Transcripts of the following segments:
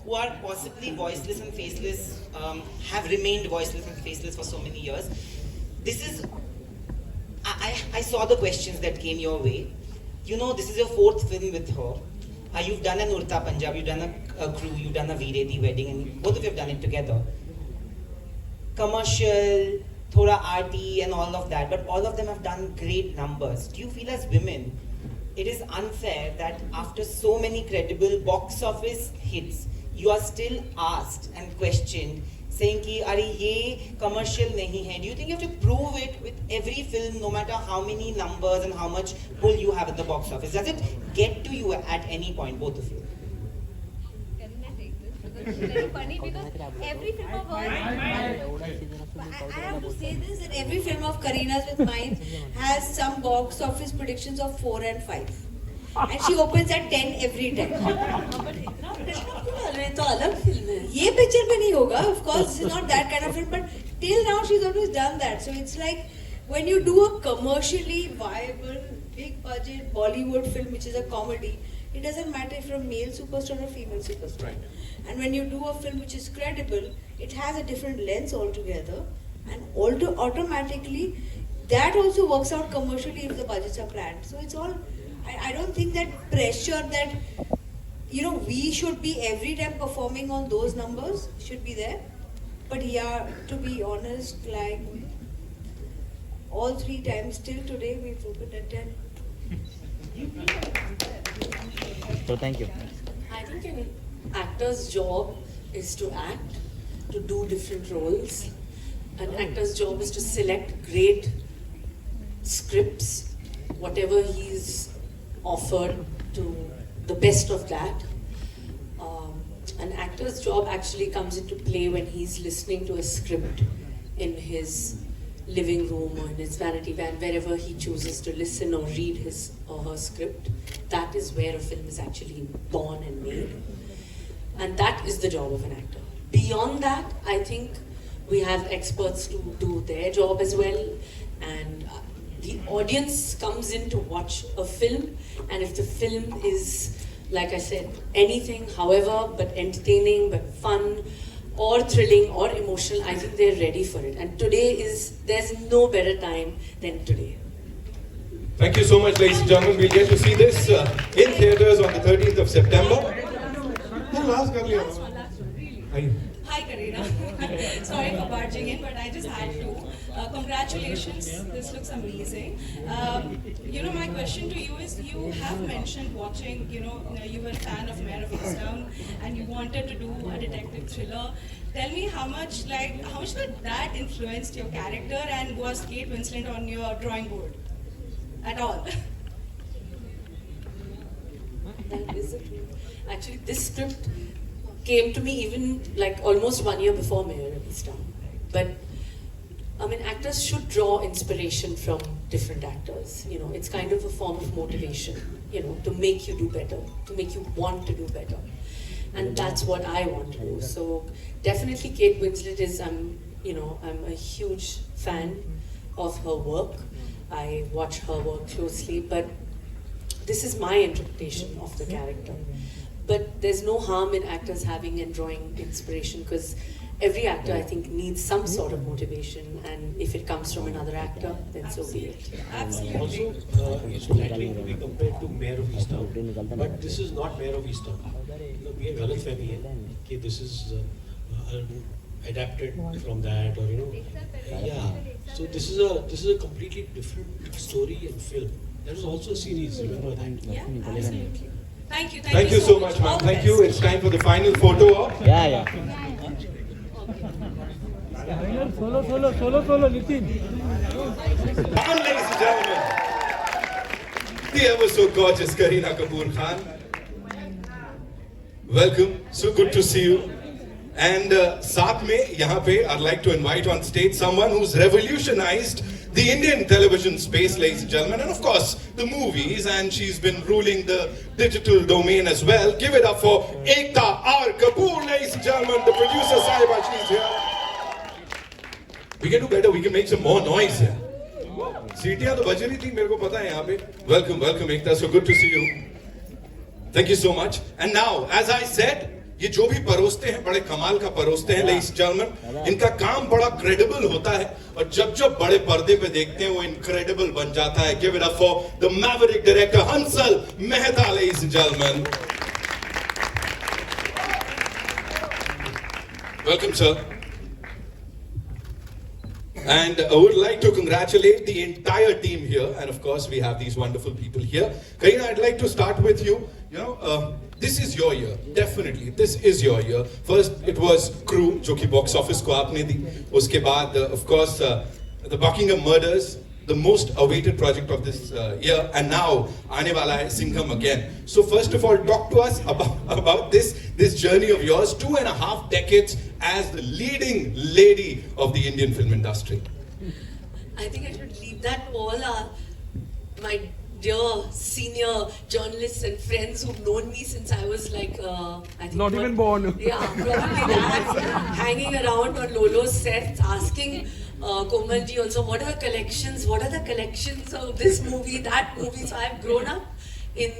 who are possibly voiceless and faceless, have remained voiceless and faceless for so many years. This is, I saw the questions that came your way. You know, this is your fourth film with her. You've done an Urta Punjab, you've done a Crew, you've done a Veere Di Wedding, and both of you have done it together. Commercial, thoda arty and all of that, but all of them have done great numbers. Do you feel as women, it is unfair that after so many credible box office hits, you are still asked and questioned, saying ki, "Are ye commercial nahi hai?" Do you think you have to prove it with every film, no matter how many numbers and how much pull you have at the box office? Does it get to you at any point, both of you? Can I take this? Because it's very funny because every film of hers, I have to say this, that every film of Kareena's with mine has some box office predictions of 4 and 5. And she opens at 10 every time. तो अलग film है ये picture में नहीं होगा, of course this is not that kind of film, but till now she's always done that. So it's like when you do a commercially viable big budget Bollywood film which is a comedy, it doesn't matter if you're a male superstar or female superstar. Right. And when you do a film which is credible, it has a different lens altogether, and automatically that also works out commercially if the budgets are planned. So it's all, I don't think that pressure that, you know, we should be every time performing on those numbers should be there. But yeah, to be honest, like all 3 times till today we've opened at 10. So thank you. I think an actor's job is to act, to do different roles. An actor's job is to select great scripts, whatever he's offered, to the best of that. An actor's job actually comes into play when he's listening to a script in his living room or in his vanity van, wherever he chooses to listen or read his or her script. That is where a film is actually born and made. And that is the job of an actor. Beyond that, I think we have experts to do their job as well. And the audience comes in to watch a film, and if the film is, like I said, anything, however, but entertaining, but fun, or thrilling, or emotional, I think they're ready for it. And there's no better time than today. Thank you so much, ladies and gentlemen. We'll get to see this in theaters on the 13th of September. Last one, really. Hi Kareena. Sorry for barging in, but I just had to. Congratulations, this looks amazing. You know, my question to you is, you have mentioned watching, you were a fan of Mare of Easttown and you wanted to do a detective thriller. Tell me how much did that influenced your character, and was Kate Winslet on your drawing board at all? That is the truth. Actually, this script came to me even like almost 1 year before Mare of Easttown. But I mean, actors should draw inspiration from different actors. You know, it's kind of a form of motivation, you know, to make you do better, to make you want to do better. And that's what I want to do. So definitely Kate Winslet is, I'm a huge fan of her work. I watch her work closely, but this is my interpretation of the character. But there's no harm in actors having and drawing inspiration, because every actor, I think, needs some sort of motivation, and if it comes from another actor, then so be it. Absolutely. Also, it's likely to be compared to Mare of Easttown, but this is not Mare of Easttown. We have Ghalatfahmi hai कि this is adapted from that, or yeah. So this is a completely different story and film. There is also a series. Remember that? Yeah, absolutely. Thank you. Thank you so much, ma'am. All the Thank best. you. It's time for the final photo op. Yeah. Solo, Nitin. Come on, ladies and gentlemen. The ever so gorgeous Kareena Kapoor Khan. Welcome. So good to see you. And साथ में यहाँ पे I'd like to invite on stage someone who's revolutionized the Indian television space, ladies and gentlemen, and of course the movies, and she's been ruling the digital domain as well. Give it up for Ekta R. Kapoor, ladies and gentlemen, the producer Sahiba, she's here. We can do better, we can make some more noise here. सीटियां तो बज रही थी, मेरे को पता है यहाँ पे. Welcome Ekta, so good to see you. Thank you so much. And now, as I said, ये जो भी परोसते हैं बड़े कमाल का परोसते हैं ladies and gentlemen. इनका काम बड़ा क्रेडिबल होता है और जब जब बड़े पर्दे पे देखते हैं वो इनक्रेडिबल बन जाता है. Give it up for the maverick director Hansal Mehta, ladies and gentlemen. Welcome, sir. And I would like to congratulate the entire team here, and of course we have these wonderful people here. Kareena, I'd like to start with you. You know, this is your year, definitely. This is your year. First, it was Crew, जो कि box office को आपने दी. उसके बाद, of course, the Buckingham Murders, the most awaited project of this year, and now आने वाला है Singham again. So first of all, talk to us about this journey of yours, 2.5 decades as the leading lady of the Indian film industry. I think I should leave that to all my dear senior journalists and friends who've known me since I was like, I think Not even born. Yeah, probably that. Hanging around on Lolo's sets, asking Komal ji also, what are the collections? What are the collections of this movie, that movie? So I've grown up in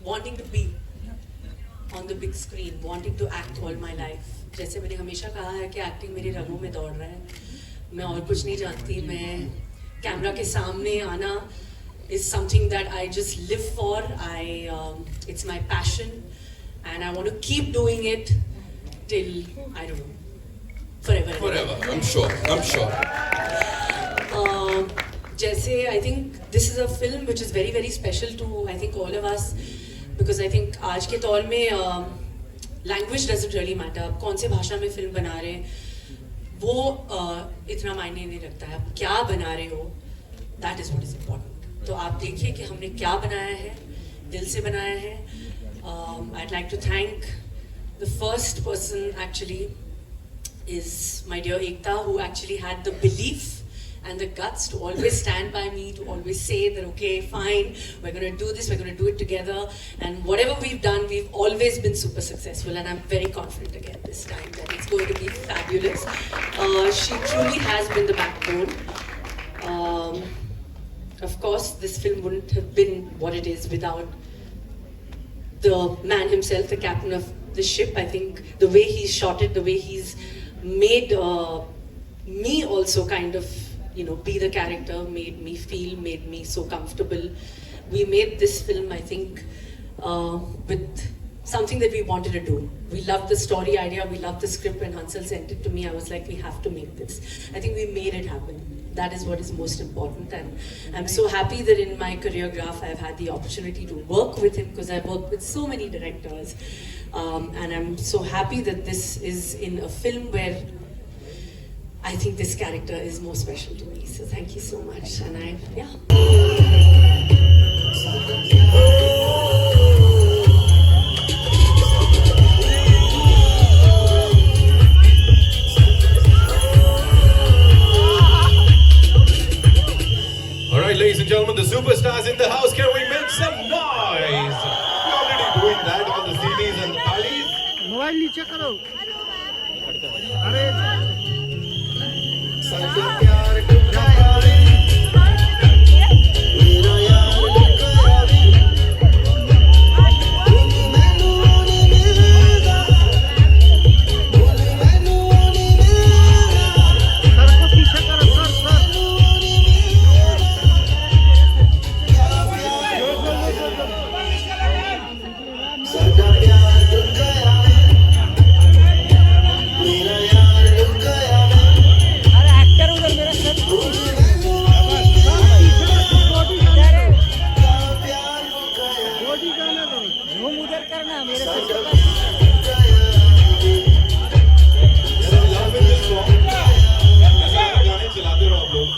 wanting to be on the big screen, wanting to act all my life. जैसे मैंने हमेशा कहा है कि acting मेरे रगों में दौड़ रहा है. मैं और कुछ नहीं जानती. मैं कैमरा के सामने आना is something that I just live for. It's my passion, and I want to keep doing it till, I don't know, forever. Forever, I'm sure. जैसे I think this is a film which is very very special to I think all of us, because I think आज के दौर में language doesn't really matter. आप कौन से भाषा में फिल्म बना रहे हैं वो इतना मायने नहीं रखता है. आप क्या बना रहे हो, that is what is important. तो आप देखिए कि हमने क्या बनाया है, दिल से बनाया है. I'd like to thank the first person actually is my dear Ekta, who actually had the belief and the guts to always stand by me, to always say that okay, fine, we're going to do this, we're going to do it together, and whatever we've done, we've always been super successful, and I'm very confident again this time that it's going to be fabulous. She truly has been the backbone. Of course, this film wouldn't have been what it is without the man himself, the captain of the ship. I think the way he's shot it, the way he's made me also kind of, you know, be the character, made me so comfortable. We made this film, I think, with something that we wanted to do. We loved the story idea, we loved the script. When Hansal sent it to me, I was like, we have to make this. I think we made it happen. That is what is most important, and I'm so happy that in my career graph I've had the opportunity to work with him, because I've worked with so many directors, and I'm so happy that this is in a film where I think this character is more special to me. So thank you so much, and Alright, ladies and gentlemen, the superstars in the house, can we make some noise? We're already doing that on the CDs and the thalis. Mobile नीचे करो. अरे sir को पीछे करो. Sir Loving this song. ऐसे गाने चलाते रहो आप लोग.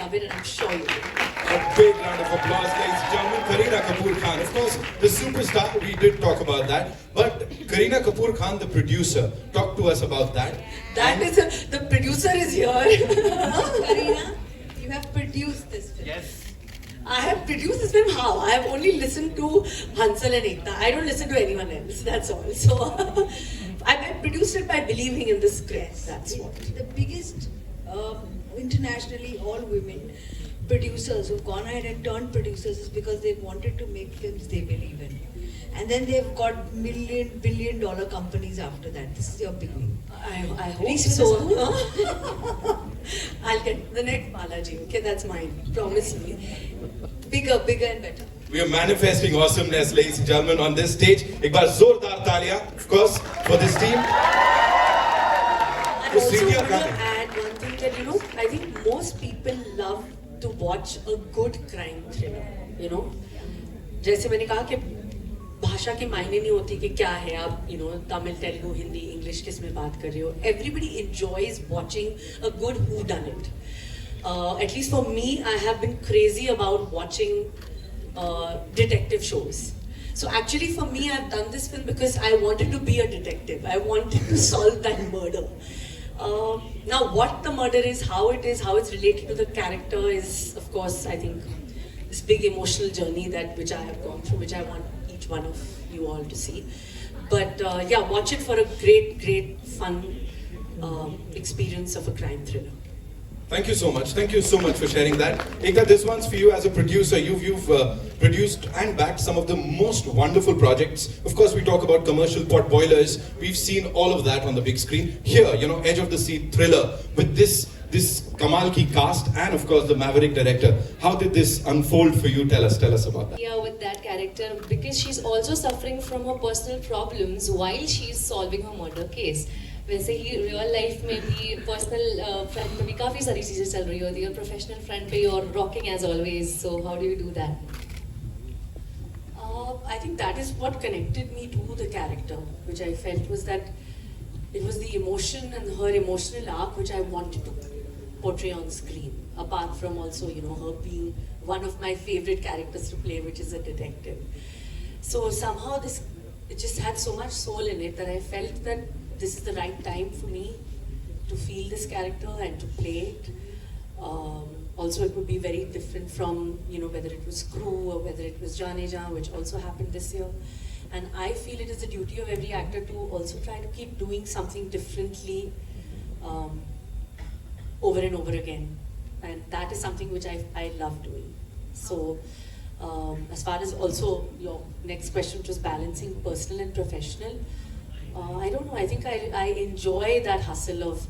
love it, and I'm sure you will. A big round of applause, ladies and gentlemen. Kareena Kapoor Khan, of course, the superstar. We did talk about that, but Kareena Kapoor Khan, the producer, talk to us about that. That is the producer is here. Kareena, you have produced this film. Yes. I have produced this film. How? I have only listened to Hansal and Ekta. I don't listen to anyone else. That's all. So I produced it by believing in the script. That's what. The biggest internationally all women producers who've gone ahead and turned producers is because they wanted to make films they believe in. And then they've got billion dollar companies after that. This is your beginning. I hope Reese so. Witherspoon? I'll get the next Balaji. Okay, that's mine. Promise me. Bigger and better. We are manifesting awesomeness, ladies and gentlemen, on this stage. एक बार जोरदार तालियां, of course, for this team. I also want to add one thing that, you know, I think most people love to watch a good crime thriller, you know. जैसे मैंने कहा कि भाषा के मायने नहीं होती कि क्या है आप, you know, Tamil, Telugu, Hindi, English किस में बात कर रहे हो. Everybody enjoys watching a good whodunit. At least for me, I have been crazy about watching detective shows. So actually for me, I've done this film because I wanted to be a detective. I wanted to solve that murder. Now what the murder is, how it's related to the character is, of course, I think this big emotional journey which I have gone through, which I want each one of you all to see. But yeah, watch it for a great fun experience of a crime thriller. Thank you so much. Thank you so much for sharing that. Ekta, this one's for you as a producer. You've produced and backed some of the most wonderful projects. Of course, we talk about commercial pot boilers. We've seen all of that on the big screen. Here, you know, edge of the seat thriller with this Kamal ki cast and of course the Maverick director. How did this unfold for you? Tell us about that. Yeah, with that character, because she's also suffering from her personal problems while she's solving her murder case. वैसे ही real life में भी personal front पे भी काफ़ी सारी चीज़ें चल रही होती है, प्रोफेशनल फ्रंट पे और rocking as always. So how do you do that? I think that is what connected me to the character, which I felt was that it was the emotion and her emotional arc which I wanted to portray on screen, apart from also, you know, her being one of my favorite characters to play, which is a detective. So somehow it just had so much soul in it that I felt that this is the right time for me to feel this character and to play it. Also, it would be very different from, you know, whether it was Crew or whether it was Jaane Jaan, which also happened this year. And I feel it is the duty of every actor to also try to keep doing something differently over and over again. And that is something which I love doing. So, as far as also your next question, which was balancing personal and professional, I don't know, I think I enjoy that hustle of,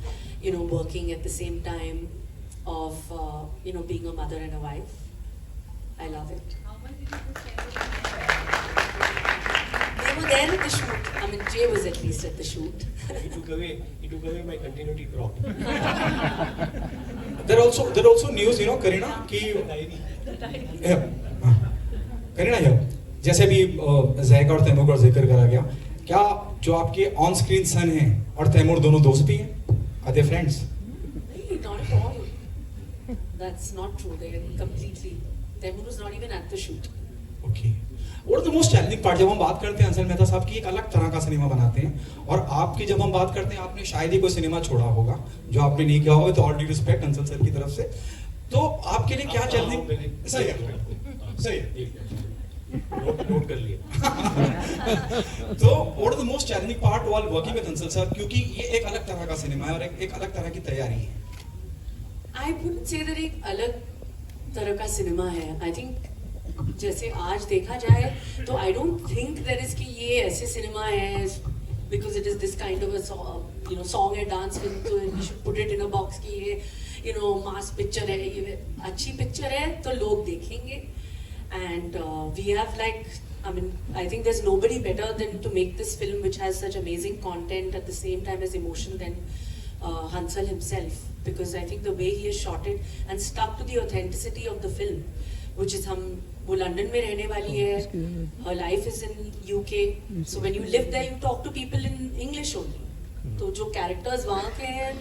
you know, working at the same time of, you know, being a mother and a wife. I love it. They were there at the shoot. I mean, Jay was at least at the shoot. He took away my continuity prop. There also news, you know, Kareena, Kareena, जैसे भी Zac और तैमूर का जिक्र करा गया, क्या जो आपके ऑन स्क्रीन सन हैं और तैमूर दोनों दोस्त भी हैं? Are they friends? Not at all. That's not true. They completely. Taimur was not even at the shoot. Okay. What is the most challenging part? जब हम बात करते हैं अंसल मेहता साहब की, एक अलग तरह का सिनेमा बनाते हैं, और आपकी जब हम बात करते हैं, आपने शायद ही कोई सिनेमा छोड़ा होगा जो आपने नहीं किया होगा, तो all due respect Ansal sir की तरफ से. तो आपके लिए क्या चैलेंजिंग? सही है. नोट कर लिया. तो what is the most challenging part while working with Ansal sir? क्योंकि ये एक अलग तरह का सिनेमा है और एक अलग तरह की तैयारी है. I wouldn't say that एक अलग तरह का सिनेमा है. I think जैसे आज देखा जाए तो I don't think there is कि ये ऐसे सिनेमा है because it is this kind of a song and dance film, so we should put it in a box कि ये, you know, mass picture है, ये अच्छी picture है तो लोग देखेंगे. And we have, like, I mean, I think there's nobody better than to make this film which has such amazing content at the same time as emotion than Hansal himself, because I think the way he has shot it and stuck to the authenticity of the film, which is वो London में रहने वाली है, her life is in UK, so when you live there you talk to people in English only. तो जो characters वहाँ के हैं,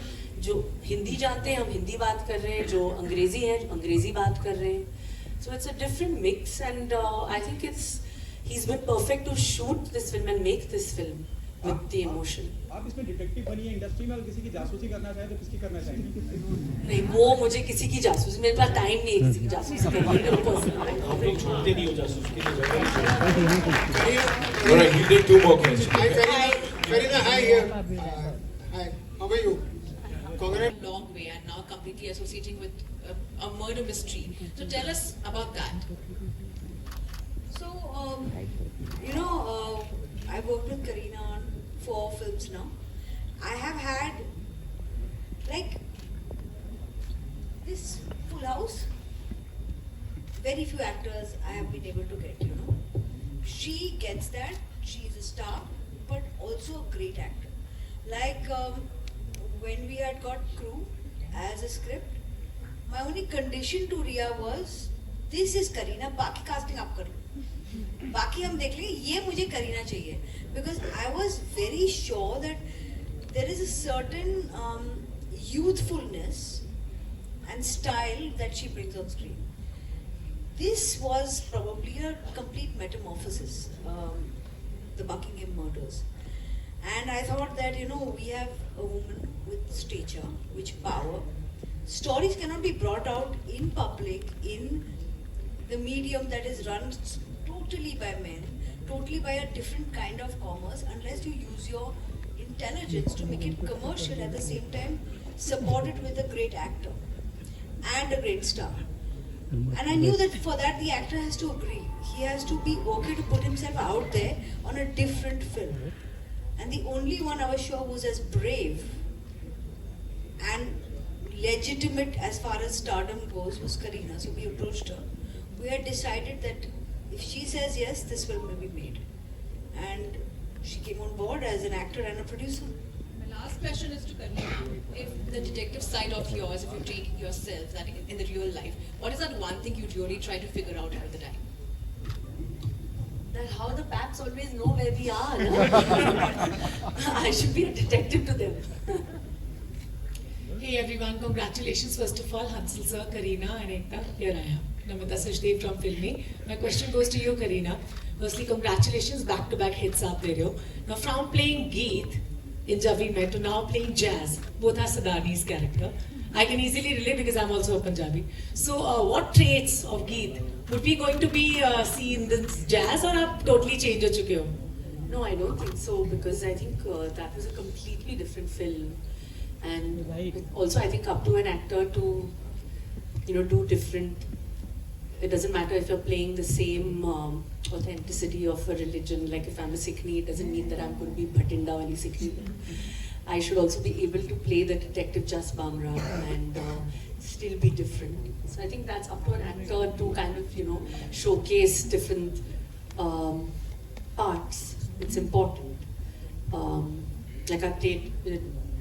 जो हिंदी जानते हैं हम हिंदी बात कर रहे हैं, जो अंग्रेजी हैं अंग्रेजी बात कर रहे हैं. So it's a different mix, and I think he's been perfect to shoot this film and make this film with the emotion. आप इसमें डिटेक्टिव बनी है इंडस्ट्री में, और किसी की जासूसी करना चाहे तो किसकी करना चाहेंगे? नहीं, वो मुझे किसी की जासूसी, मेरे पास टाइम नहीं है किसी की जासूसी करने का. आप लोग छोड़ते नहीं हो जासूस के लिए. All right, you did 2 more questions. Hi, Kareena, hi here. Hi, how are you? Congrats. Long way, and now completely associating with a murder mystery. So tell us about that. So, I've worked with Kareena on 4 films now. I have had, like, this full house. Very few actors I have been able to get, She gets that. She's a star, but also a great actor. Like, when we had got Crew as a script, my only condition to Riya was, this is Kareena, बाकी casting आप कर लो. बाकी हम देख लेंगे, ये मुझे करीना चाहिए. Because I was very sure that there is a certain youthfulness and style that she brings on screen. This was probably a complete metamorphosis, the Buckingham Murders. And I thought that, we have a woman with stature, with power. Stories cannot be brought out in public, in the medium that is run totally by men, totally by a different kind of commerce, unless you use your intelligence to make it commercial, at the same time support it with a great actor and a great star. And I knew that for that the actor has to agree. He has to be okay to put himself out there on a different film. And the only one I was sure was as brave and legitimate as far as stardom goes was Kareena. So we approached her. We had decided that if she says yes, this film will be made. And she came on board as an actor and a producer. My last question is to Kareena. If the detective side of yours, if you take yourself that in the real life, what is that one thing you really try to figure out all the time? That how the paps always know where we are. I should be a detective to them. Hey everyone, congratulations first of all, Hansal sir, Kareena and Ekta. Here I am, Namita Sachdev from Filmy. My question goes to you, Kareena. Firstly, congratulations, back-to-back hits aap de rahe ho. Now from playing Geet in Jab We Met to now playing Jazz, both are Sadani's character. I can easily relate because I'm also a Punjabi. So what traits of Geet would we going to be seen in this Jazz, or aap totally change ho chuke ho? No, I don't think so, because I think that was a completely different film. And also I think up to an actor to, do different. It doesn't matter if you're playing the same authenticity of a religion. Like if I'm a Sikhni, it doesn't mean that I'm going to be Bhatinda wali Sikhni. I should also be able to play the detective Jas Bamra and still be different. So I think that's up to an actor to kind of, showcase different parts. It's important. Like I played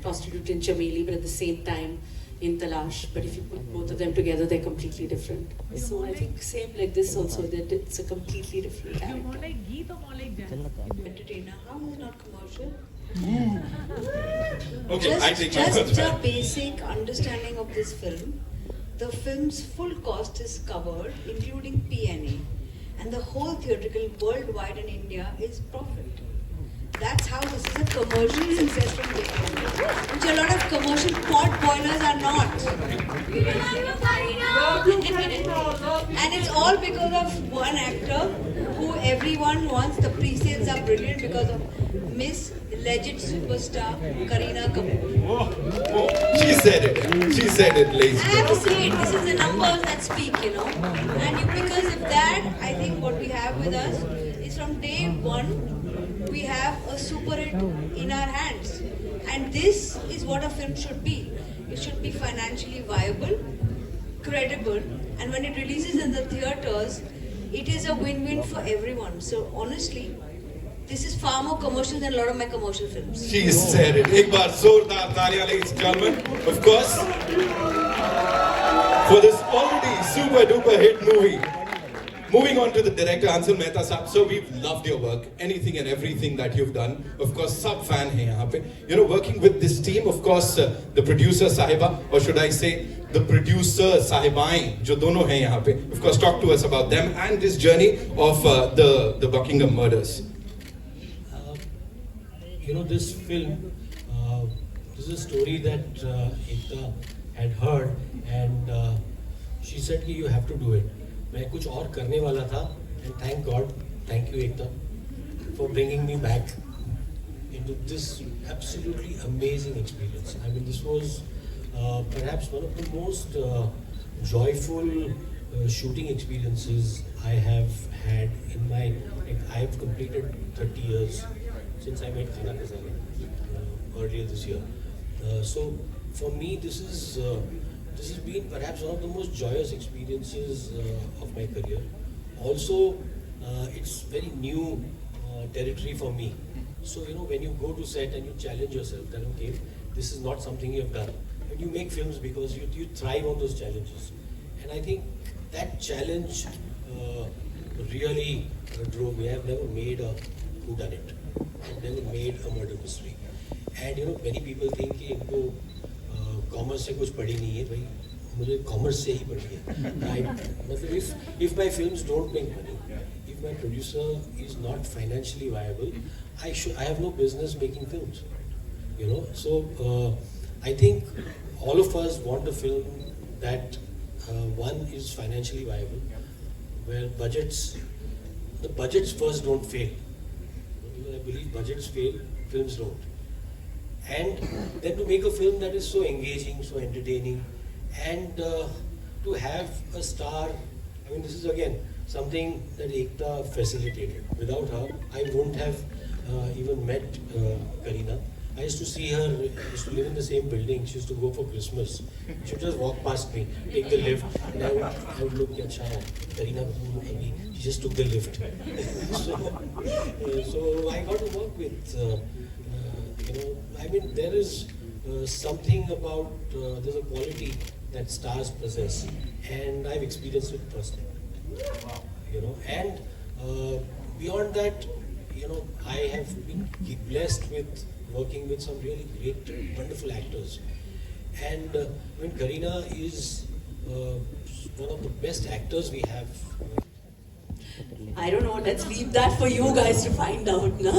prostitute in Chameli, but at the same time in Talash. But if you put both of them together, they're completely different. So I think same like this also, that it's a completely different character. More like Geet or more like Jazz? Entertainer. How is it not commercial? Okay, I take my Just words a back. basic understanding of this film. The film's full cost is covered, including P&A, and the whole theatrical worldwide in India is profit. That's how this is a commercial success from day one, which a lot of commercial pot boilers are not. And it's all because of one actor who everyone wants. The pre-sales are brilliant because of Miss Legend Superstar Kareena Kapoor. Oh, she said it. She said it, ladies. I have to say it. This is the numbers that speak, And because of that, I think what we have with us is from day one, we have a super hit in our hands. And this is what a film should be. It should be financially viable, credible, and when it releases in the theaters, it is a win-win for everyone. So honestly, this is far more commercial than a lot of my commercial films. She said it. Ek baar zordar taaliyan, ladies and gentlemen. Of course, for this already super duper hit movie. Moving on to the director, Hansal Mehta Saab. So we've loved your work, anything and everything that you've done. Of course, sub fan hai yahan pe. Working with this team, of course, the producer Sahiba, or should I say, the producer Sahibain, jo dono hai yahan pe. Of course, talk to us about them and this journey of the Buckingham Murders. This film, this is a story that Ekta had heard, and she said कि you have to do it. मैं कुछ और करने वाला था, and thank God, thank you Ekta, for bringing me back into this absolutely amazing experience. I mean, this was perhaps one of the most joyful shooting experiences I have had in my, like, I have completed 30 years since I made Khana Khazana earlier this year. So for me, this has been perhaps one of the most joyous experiences of my career. Also, it's very new territory for me. So when you go to set and you challenge yourself that okay, this is not something you have done, and you make films because you thrive on those challenges. And I think that challenge really drove me. I have never made a whodunit. I've never made a murder mystery. And many people think कि इनको commerce से कुछ पढ़ी नहीं है भाई, मुझे commerce से ही पढ़ी है. मतलब if my films don't make money, if my producer is not financially viable, I have no business making films. So I think all of us want a film that one is financially viable, where the budgets first don't fail. I believe budgets fail, films don't. And then to make a film that is so engaging, so entertaining, and to have a star, I mean, this is again something that Ekta facilitated. Without her, I wouldn't have even met Kareena. I used to see her, I used to live in the same building. She used to go for Christmas. She would just walk past me, take the lift, and I would look at Kareena, she just took the lift. So I got to work with, I mean, there is something about, there's a quality that stars possess, and I've experienced it personally. And beyond that, I have been blessed with working with some really great, wonderful actors. And when Kareena is one of the best actors we have. I don't know, let's leave that for you guys to find out, no?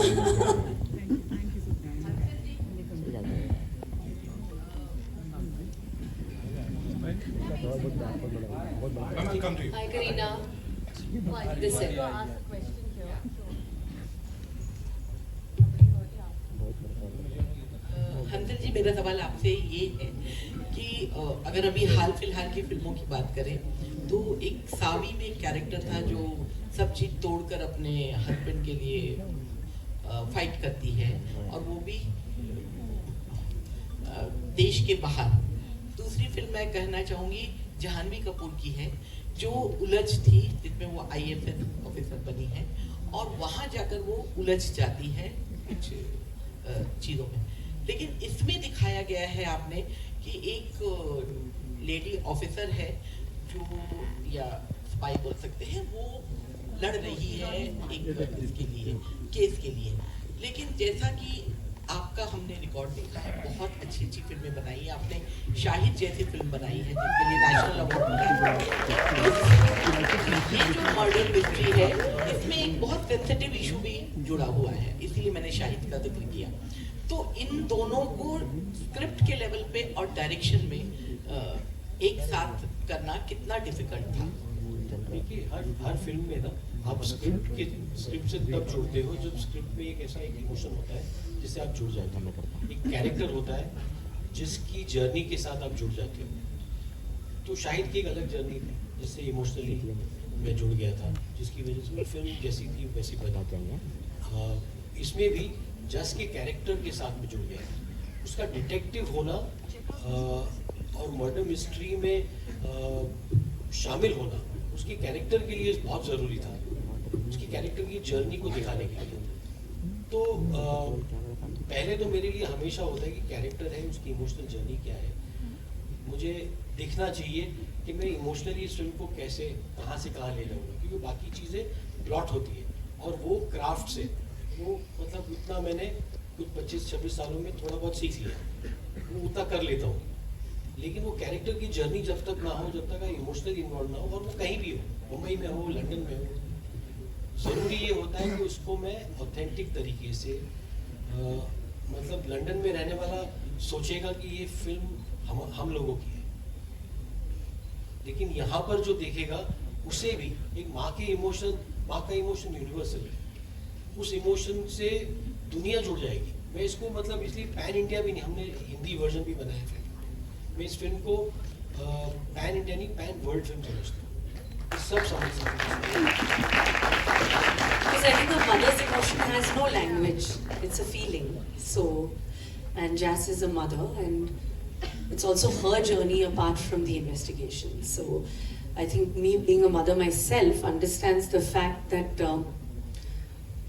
I'll come to you. Hi, Kareena. This is. Hansal जी, मेरा सवाल आपसे ये है कि अगर अभी हाल फिलहाल की फिल्मों की बात करें तो एक सावी में एक कैरेक्टर था जो सब चीज तोड़कर अपने हस्बैंड के लिए फाइट करती है, और वो भी देश के बाहर. दूसरी फिल्म मैं कहना चाहूँगी जहानवी कपूर की है, जो उलझ थी, जिसमें वो IAS ऑफिसर बनी है और वहाँ जाकर वो उलझ जाती है कुछ चीज़ों में. लेकिन इसमें दिखाया गया है आपने कि एक लेडी ऑफिसर है जो, या स्पाई बोल सकते हैं, वो लड़ रही है एक इसके लिए, केस के लिए. लेकिन जैसा कि आपका हमने रिकॉर्ड देखा है, बहुत अच्छी अच्छी फिल्में बनाई है आपने. शाहिद जैसी फिल्म बनाई है जिसके लिए नेशनल अवार्ड मिला. ये जो मर्डर मिस्ट्री है, इसमें एक बहुत सेंसिटिव इशू भी जुड़ा हुआ है, इसीलिए मैंने शाहिद का जिक्र किया. तो इन दोनों को स्क्रिप्ट के लेवल पे और डायरेक्शन में एक साथ करना कितना डिफिकल्ट था? देखिए, हर फिल्म में ना आप स्क्रिप्ट से तब जुड़ते हो जब स्क्रिप्ट में एक ऐसा एक इमोशन होता है जिससे आप जुड़ जाते हो. एक कैरेक्टर होता है जिसकी जर्नी के साथ आप जुड़ जाते हो. तो शाहिद की एक अलग जर्नी थी जिससे इमोशनली मैं जुड़ गया था, जिसकी वजह से फिल्म जैसी थी वैसी बना. इसमें भी जस के कैरेक्टर के साथ में जुड़ गया. उसका डिटेक्टिव होना और मर्डर मिस्ट्री में शामिल होना उसके कैरेक्टर के लिए बहुत ज़रूरी था, उसकी कैरेक्टर की जर्नी को दिखाने के लिए. तो पहले तो मेरे लिए हमेशा होता है कि कैरेक्टर है, उसकी इमोशनल जर्नी क्या है. मुझे दिखना चाहिए कि मैं इमोशनली इस फिल्म को कैसे, कहाँ से कहाँ ले जाऊँगा, क्योंकि बाकी चीज़ें प्लॉट होती है और वो क्राफ्ट से, वो मतलब उतना मैंने कुछ 25-26 सालों में थोड़ा बहुत सीख लिया, वो उतना कर लेता हूँ. लेकिन वो कैरेक्टर की जर्नी जब तक ना हो, जब तक इमोशनली इन्वॉल्व ना हो, और वो कहीं भी हो, मुंबई में हो, लंदन में हो, ज़रूरी ये होता है कि उसको मैं ऑथेंटिक तरीके से, मतलब लंदन में रहने वाला सोचेगा कि ये फिल्म हम लोगों की है, लेकिन यहाँ पर जो देखेगा उसे भी एक माँ का इमोशन यूनिवर्सल है. उस इमोशन से दुनिया जुड़ जाएगी. मैं इसको मतलब इसलिए पैन इंडिया भी नहीं, हमने हिंदी वर्जन भी बनाया फिल्म. मैं इस फिल्म को पैन इंडिया नहीं, पैन वर्ल्ड फिल्म समझते हैं, सब समझ सकते हैं। Because I think a mother's emotion has no language. It's a feeling. So, and Jazz is a mother, and it's also her journey apart from the investigation. So, I think me being a mother myself understands the fact that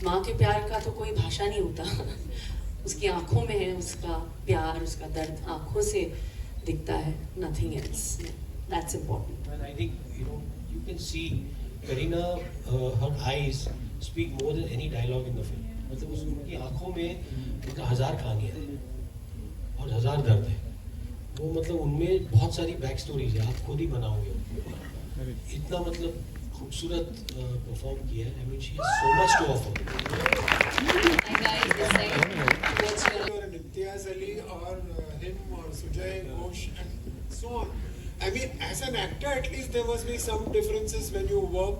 माँ के प्यार का तो कोई भाषा नहीं होता. उसकी आँखों में है उसका प्यार, उसका दर्द आँखों से दिखता है. Nothing else. That's important. And I think you can see Kareena, her eyes speak more than any dialogue in the film. मतलब उसकी आँखों में मतलब 1000 कहानियाँ हैं और 1000 दर्द है. वो मतलब उनमें बहुत सारी बैक स्टोरीज है, आप खुद ही बनाओगे. इतना मतलब खूबसूरत परफॉर्म किया है. I mean, she has so much to offer. Imtiaz Ali or him or Sujay Ghosh and so on. I mean, as an actor, at least there must be some differences when you work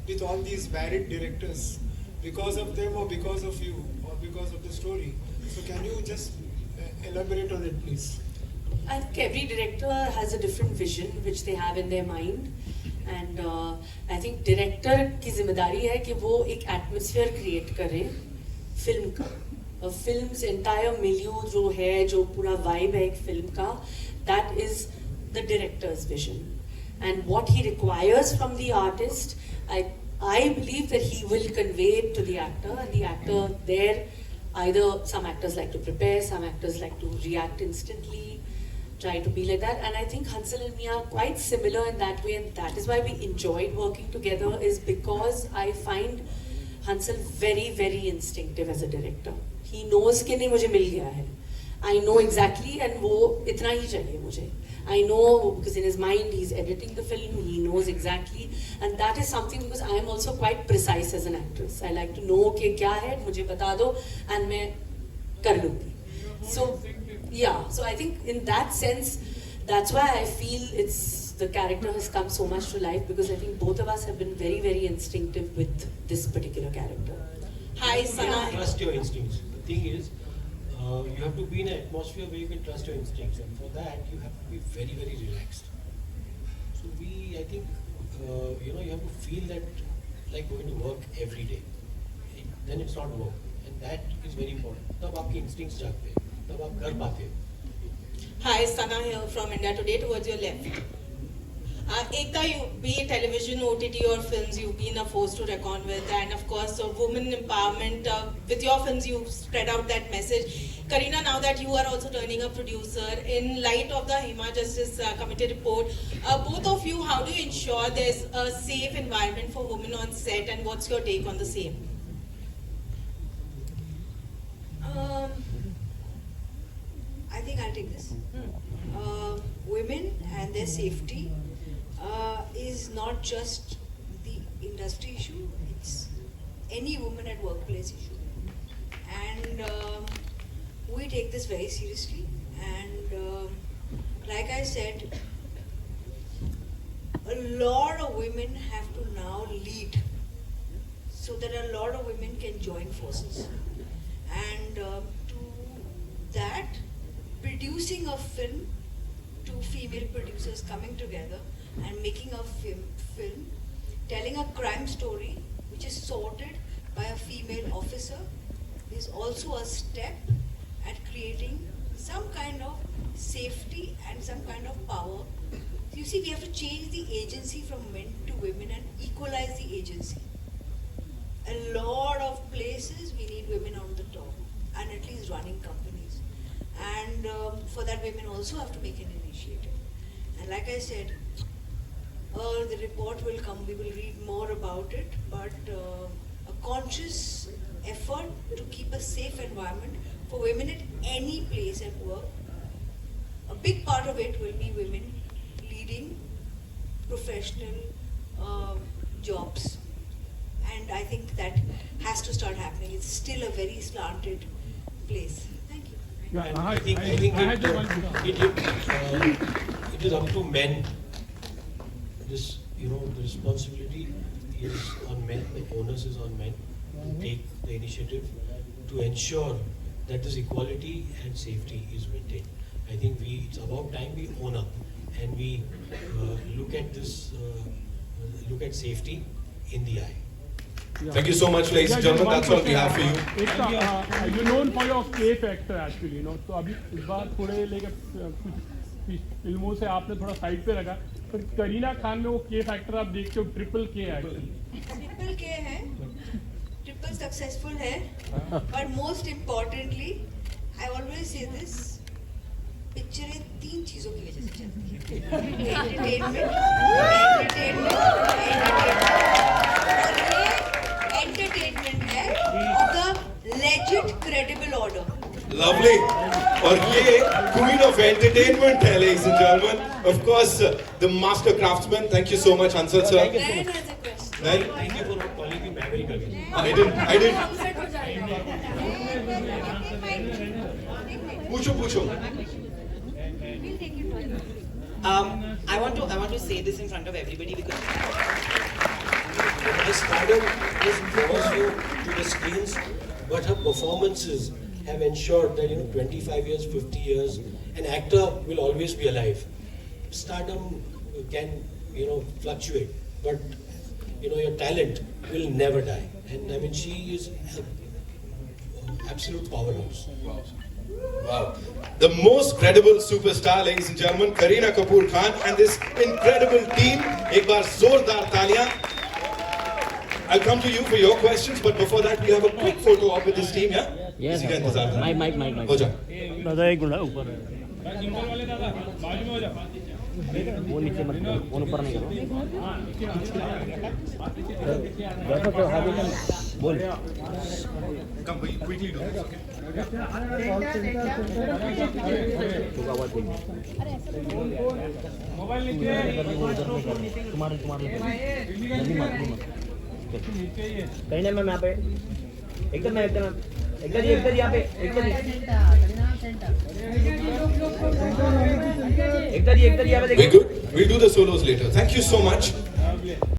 with all these varied directors, because of them or because of you or because of the story. So can you just elaborate on it, please? I think every director has a different vision which they have in their mind, and I think director की जिम्मेदारी है कि वो एक atmosphere create करे film का. Film's entire milieu जो है, जो पूरा vibe है एक फिल्म का, that is the director's vision, and what he requires from the artist, I believe that he will convey it to the actor, and the actor there, either some actors like to prepare, some actors like to react instantly, try to be like that. And I think Hansal and me are quite similar in that way, and that is why we enjoyed working together, is because I find Hansal very, very instinctive as a director. He knows कि नहीं मुझे मिल गया है. I know exactly, and वो इतना ही चाहिए मुझे. I know because in his mind he's editing the film, he knows exactly, and that is something because I am also quite precise as an actress. I like to know कि क्या है, मुझे बता दो, and मैं कर लूँगी. So yeah, so I think in that sense, that's why I feel the character has come so much to life, because I think both of us have been very, very instinctive with this particular character. Hi, Sana. Trust your instincts. The thing is, you have to be in an atmosphere where you can trust your instincts, and for that you have to be very, very relaxed. So I think, you have to feel that like going to work every day. Then it's not work, and that is very important. तब आपके instincts जागते हैं, तब आप कर पाते हैं. Hi, Sana here from India Today. Towards your left. Ekta, be it television, OTT or films, you've been a force to reckon with, and of course, women empowerment. With your films, you've spread out that message. Kareena, now that you are also turning a producer, in light of the Hima Justice Committee report, both of you, how do you ensure there's a safe environment for women on set, and what's your take on the same? I think I'll take this. Women and their safety is not just the industry issue, it's any woman at workplace issue. And we take this very seriously, and like I said, a lot of women have to now lead so that a lot of women can join forces. And to that, producing a film, two female producers coming together and making a film, telling a crime story which is sorted by a female officer, is also a step at creating some kind of safety and some kind of power. You see, we have to change the agency from men to women and equalize the agency. A lot of places we need women on the top, and at least running companies. And for that, women also have to make an initiative. And like I said, the report will come, we will read more about it, but a conscious effort to keep a safe environment for women at any place at work. A big part of it will be women leading professional jobs. And I think that has to start happening. It's still a very slanted place. Thank you. I think it is up to men. This, the responsibility is on men, the onus is on men to take the initiative to ensure that this equality and safety is maintained. I think it's about time we own up and we look at this, look at safety in the eye. Thank you so much, ladies and gentlemen. That's all we have for you. You known for your K factor actually, you know. तो अभी इस बार थोड़े लेके कुछ फिल्मों से आपने थोड़ा साइड पे रखा, पर करीना खान में वो K फैक्टर आप देखते हो ट्रिपल K है actually. ट्रिपल के है, ट्रिपल सक्सेसफुल है, और most importantly I always say this, पिक्चरें 3 चीजों की वजह से चलती है, एंटरटेनमेंट, एंटरटेनमेंट है of the legit credible order. Lovely. और ये queen of entertainment है, ladies and gentlemen. Of course, the master craftsman. Thank you so much, Hansal sir. Dan has a question. Thank you for not calling me Maverick again. I didn't. पूछो. I want to say this in front of everybody because Her stardom has brought you to the screens, but her performances have ensured that 25 years, 50 years, an actor will always be alive. Stardom can fluctuate, but your talent will never die. And I mean, she is an absolute powerhouse. Wow. The most credible superstar, ladies and gentlemen, Kareena Kapoor Khan and this incredible team. एक बार जोरदार तालियां. I'll come to you for your questions, but before that, we have a quick photo op with this team, yeah? Yes. इसी का इंतजार करें. Mic हो जाओ. दादा एक मिनट ऊपर है. वो नीचे मत करो, वो ऊपर नहीं करो. जैसा तो हाथ में बोल. Come quickly do this, okay? Mobile नीचे. तुम्हारे कहीं नहीं, मैं यहाँ पे एकदम यहाँ पे We'll do the solos later. Thank you so much.